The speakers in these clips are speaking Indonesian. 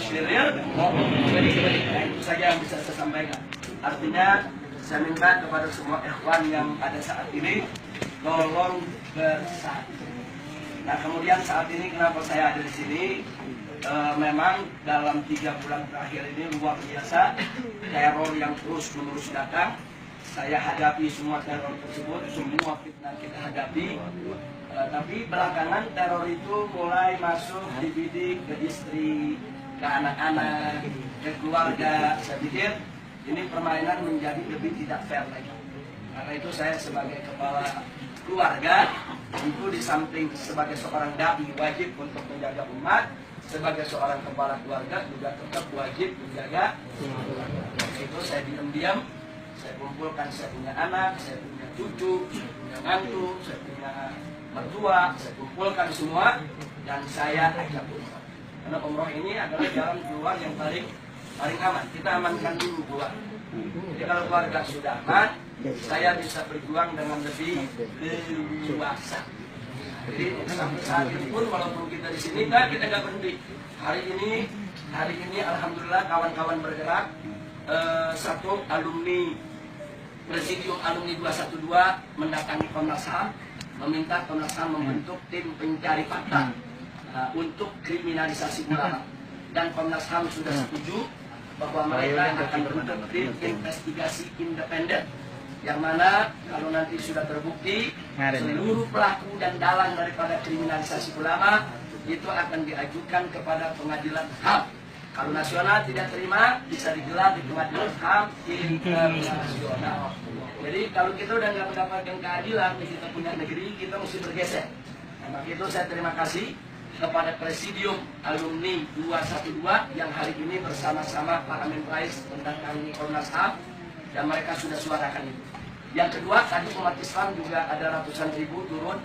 basyiril mu'minin. Nah, itu saja yang bisa saya sampaikan. Artinya saya minta kepada semua ikhwan yang ada saat ini tolong bersatu. Nah, kemudian saat ini kenapa saya ada di sini? Memang dalam 3 bulan terakhir ini luar biasa teror yang terus menerus datang. Saya hadapi semua teror tersebut, semua fitnah kita hadapi. Tapi belakangan teror itu mulai masuk dibidik ke istri, ke anak-anak, ke keluarga. Saya pikir ini permainan menjadi lebih tidak fair lagi. Karena itu saya sebagai kepala keluarga, itu di samping sebagai seorang dai wajib untuk menjaga umat, sebagai seorang kepala keluarga juga tetap wajib menjaga. Itu saya diam-diam, saya kumpulkan, saya punya anak, saya punya cucu, saya punya mantu, saya punya mertua, saya kumpulkan semua dan saya ajak umroh. Karena umroh ini adalah jalan keluar yang paling aman. Kita amankan dulu keluar. Jadi kalau keluarga sudah aman, saya bisa berjuang dengan lebih leluasa. Jadi sampai saat ini pun walaupun kita di sini kita nggak berhenti. Hari ini alhamdulillah kawan-kawan bergerak. Satu alumni Presidium Alumni 212 mendatangi Komnas HAM, meminta Komnas HAM membentuk tim pencari fakta untuk kriminalisasi ulama. Dan Komnas HAM sudah setuju bahwa mereka akan membentuk tim investigasi independen, yang mana kalau nanti sudah terbukti seluruh pelaku dan dalang daripada kriminalisasi ulama itu akan diajukan kepada pengadilan HAM. Kalau nasional tidak terima, bisa digelar di pengadilan HAM internasional. Jadi kalau kita udah nggak mendapatkan keadilan di kita punya negeri, kita mesti bergeser. Nah, maka itu saya terima kasih kepada Presidium Alumni 212 yang hari ini bersama-sama Pak Amin Rais mendatangi Komnas HAM dan mereka sudah suarakan itu. Yang kedua, tadi umat Islam juga ada ratusan ribu turun,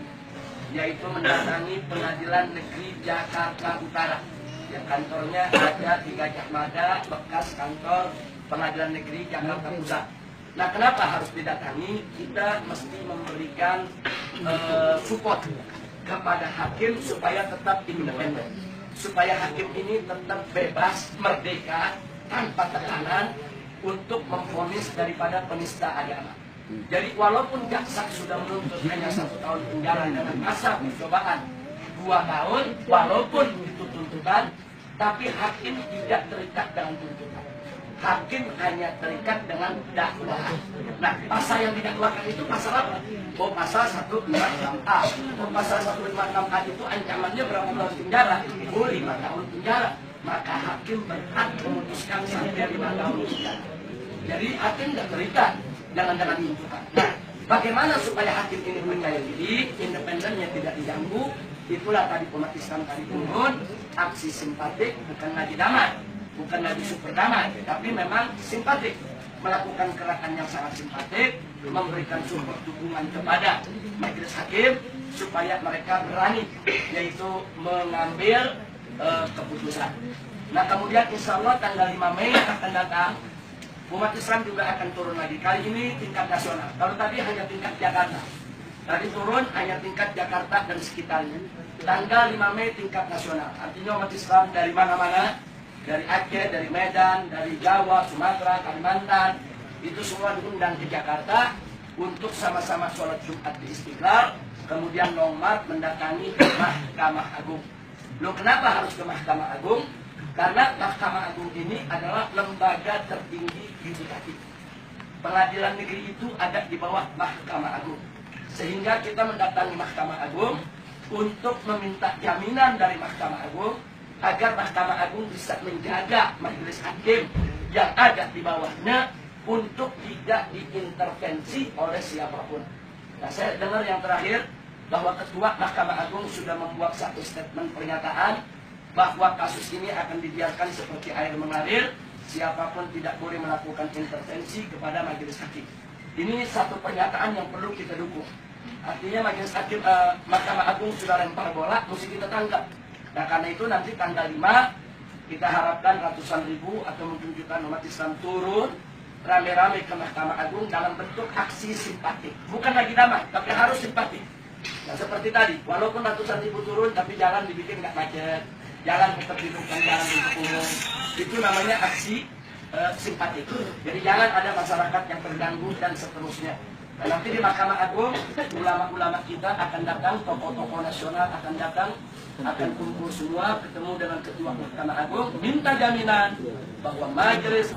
yaitu mendatangi Pengadilan Negeri Jakarta Utara yang kantornya ada di Gajah Mada, bekas kantor Pengadilan Negeri Jakarta Pusat. Nah, kenapa harus didatangi? Kita mesti memberikan support kepada hakim supaya tetap independen, supaya hakim ini tetap bebas, merdeka, tanpa tekanan untuk memvonis daripada penista agama. Jadi walaupun jaksa sudah menuntut hanya 1 tahun penjara dengan masa percobaan 2 tahun, walaupun itu tuntutan, tapi hakim tidak terikat dengan tuntutan. Hakim hanya terikat dengan dakwaan. Nah, pasal yang didakwakan itu pasal apa? Oh, pasal 156A. Oh, pasal 156A itu ancamannya berapa tahun penjara? Oh, 5 tahun penjara. Maka hakim berhak memutuskan sampai 5 tahun penjara. Jadi hakim tidak terikat dengan tuntutan. Nah, bagaimana supaya hakim ini percaya diri, independennya tidak diganggu? Itulah tadi umat Islam tadi turun, aksi simpatik, bukan lagi damai, bukan lagi super damai, tapi memang simpatik, melakukan gerakan yang sangat simpatik, memberikan support dukungan kepada majelis hakim supaya mereka berani, yaitu mengambil keputusan. Nah, kemudian insya Allah tanggal 5 Mei akan datang, umat Islam juga akan turun lagi. Kali ini tingkat nasional. Kalau tadi hanya tingkat Jakarta. Tadi turun hanya tingkat Jakarta dan sekitarnya. Tanggal 5 Mei tingkat nasional. Artinya umat Islam dari mana-mana, dari Aceh, dari Medan, dari Jawa, Sumatera, Kalimantan, itu semua diundang ke Jakarta untuk sama-sama sholat Jumat di Istiqlal, kemudian long march mendatangi Mahkamah Agung. Loh, kenapa harus ke Mahkamah Agung? Karena Mahkamah Agung ini adalah lembaga tertinggi yudikatif. Pengadilan negeri itu ada di bawah Mahkamah Agung. Sehingga kita mendatangi Mahkamah Agung untuk meminta jaminan dari Mahkamah Agung agar Mahkamah Agung bisa menjaga majelis hakim yang ada di bawahnya untuk tidak diintervensi oleh siapapun. Nah, saya dengar yang terakhir bahwa Ketua Mahkamah Agung sudah membuat satu statement pernyataan bahwa kasus ini akan dibiarkan seperti air mengalir, siapapun tidak boleh melakukan intervensi kepada majelis hakim. Ini satu pernyataan yang perlu kita dukung. Artinya majelis hakim Mahkamah Agung sudah lempar bola, mesti kita tangkap. Nah, karena itu nanti tanggal 5 kita harapkan ratusan ribu atau mungkin jutaan umat Islam turun rame-rame ke Mahkamah Agung dalam bentuk aksi simpatik. Bukan lagi damai, tapi harus simpatik. Nah, seperti tadi, walaupun ratusan ribu turun, tapi jalan dibikin nggak macet, jalan ketertiban barang untuk umum. Itu namanya aksi simpatik. Jadi jangan ada masyarakat yang terganggu dan seterusnya. Dan nanti di Mahkamah Agung, ulama-ulama kita akan datang, tokoh-tokoh nasional akan datang, akan kumpul semua, ketemu dengan Ketua Mahkamah Agung, minta jaminan bahwa majelis